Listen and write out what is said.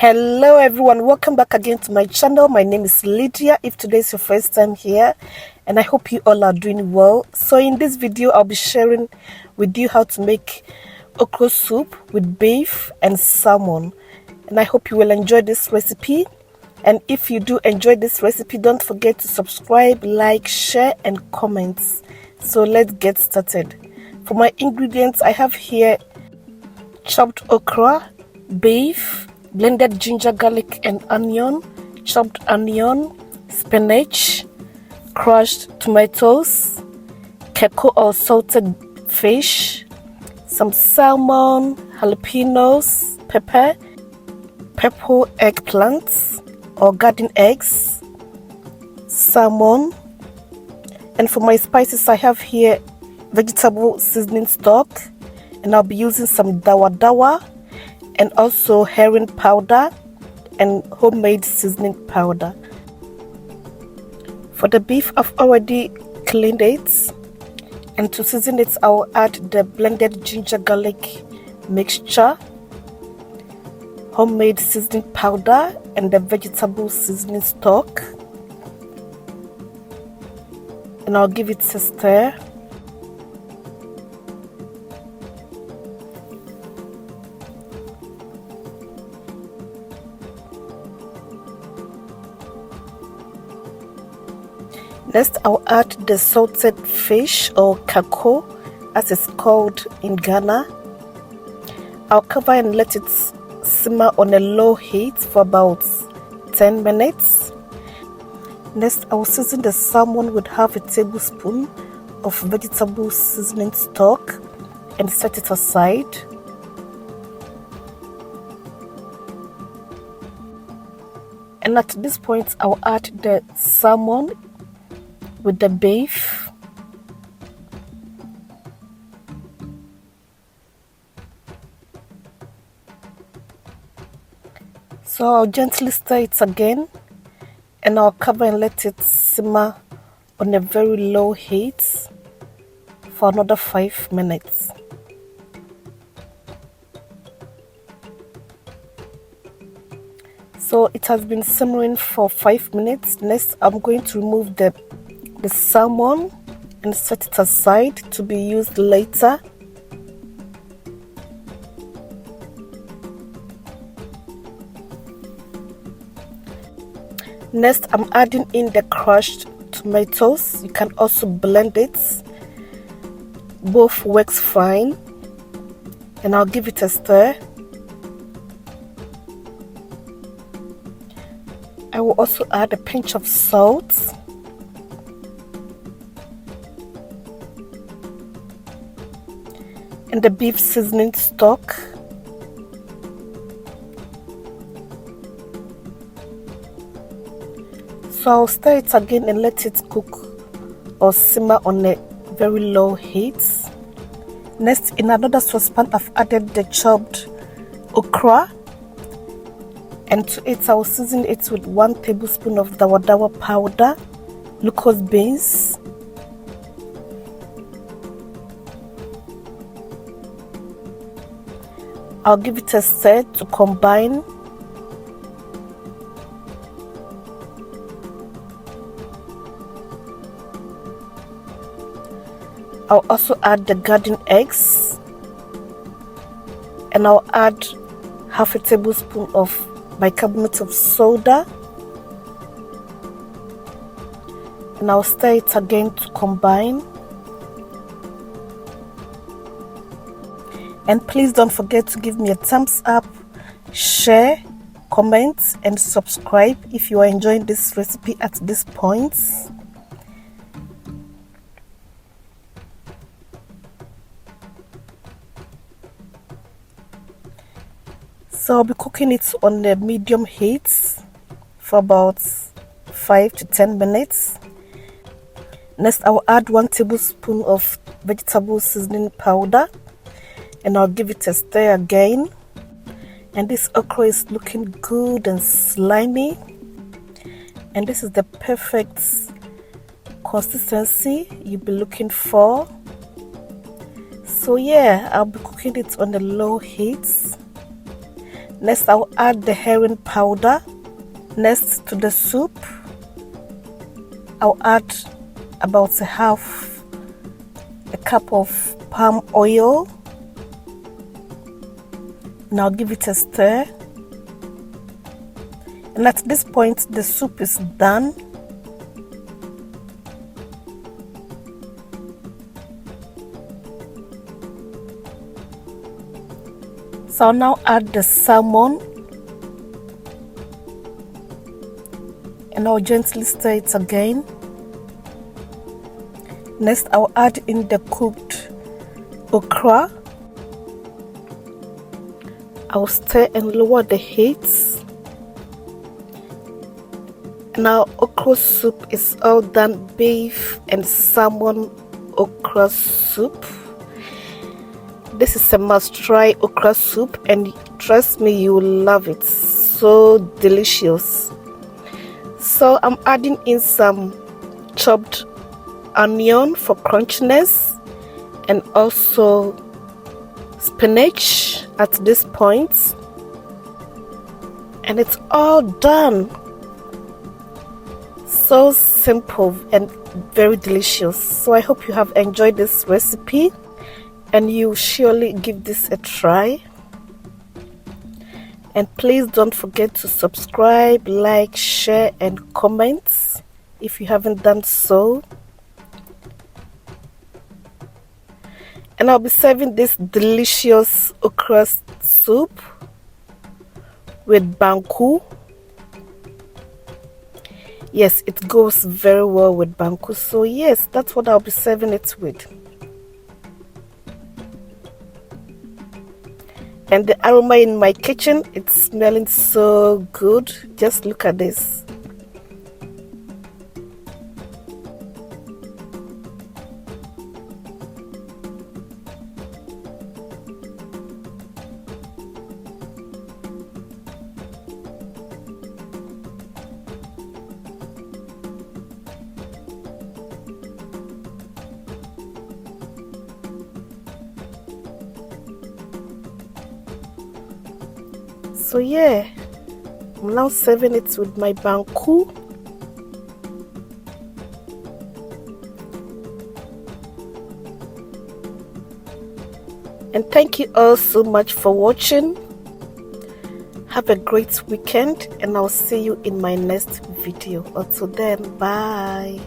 Hello everyone, welcome back again to my channel. My name is Lydia if today is your first time here, and I hope you all are doing well. So in this video I'll be sharing with you how to make okra soup with beef and salmon, and I hope you will enjoy this recipe. And if you do enjoy this recipe, don't forget to subscribe, like, share and comment. So let's get started. For my ingredients, I have here chopped okra, beef, blended ginger, garlic and onion, chopped onion, spinach, crushed tomatoes, Kako or salted fish, some salmon, jalapeños, pepper, eggplants or garden eggs, salmon. And for my spices, I have here vegetable seasoning stock, and I'll be using some Dawadawa and also herring powder and homemade seasoning powder. For the beef, I've already cleaned it, and to season it I'll add the blended ginger garlic mixture, homemade seasoning powder and the vegetable seasoning stock, and I'll give it a stir. Next, I'll add the salted fish or Kako as it's called in Ghana. I'll cover and let it simmer on a low heat for about 10 minutes. Next, I will season the salmon with half a tablespoon of vegetable seasoning stock and set it aside. And at this point, I'll add the salmon with the beef. So I'll gently stir it again, and I'll cover and let it simmer on a very low heat for another 5 minutes. So it has been simmering for 5 minutes. Next, I'm going to remove the salmon and set it aside to be used later. Next, I'm adding in the crushed tomatoes. You can also blend it. Both works fine. And I'll give it a stir. I will also add a pinch of salt. And the beef seasoning stock. So I'll stir it again and let it cook or simmer on a very low heat. Next, in another saucepan, I've added the chopped okra, and to it I will season it with 1 tablespoon of Dawadawa powder, Lucus Beans, I'll give it a stir to combine. I'll also add the garden eggs, and I'll add half a tablespoon of bicarbonate of soda, and I'll stir it again to combine. And please don't forget to give me a thumbs up, share, comment and subscribe if you are enjoying this recipe at this point. So I'll be cooking it on a medium heat for about 5 to 10 minutes. Next, I will add 1 tablespoon of vegetable seasoning powder, and I'll give it a stir again. And this okra is looking good and slimy, and this is the perfect consistency you'll be looking for. So yeah, I'll be cooking it on the low heat. Next, I'll add the herring powder. Next to the soup, I'll add about a cup of palm oil. Now give it a stir. And at this point, the soup is done. So I'll now add the salmon. And I'll gently stir it again. Next, I'll add in the cooked okra. I'll stir and lower the heat. Now okra soup is all done. Beef and salmon okra soup. This is a must try okra soup, and trust me, you will love it. So delicious. So I'm adding in some chopped onion for crunchiness, and also spinach at this point, and it's all done. So simple and very delicious. So I hope you have enjoyed this recipe, and you surely give this a try. And please don't forget to subscribe, like, share and comment if you haven't done so. And I'll be serving this delicious okra soup with Banku. Yes, it goes very well with Banku. So yes, that's what I'll be serving it with. And the aroma in my kitchen, it's smelling so good. Just look at this. So yeah, I'm now serving it with my Banku. And thank you all so much for watching. Have a great weekend, and I'll see you in my next video. Until then, bye.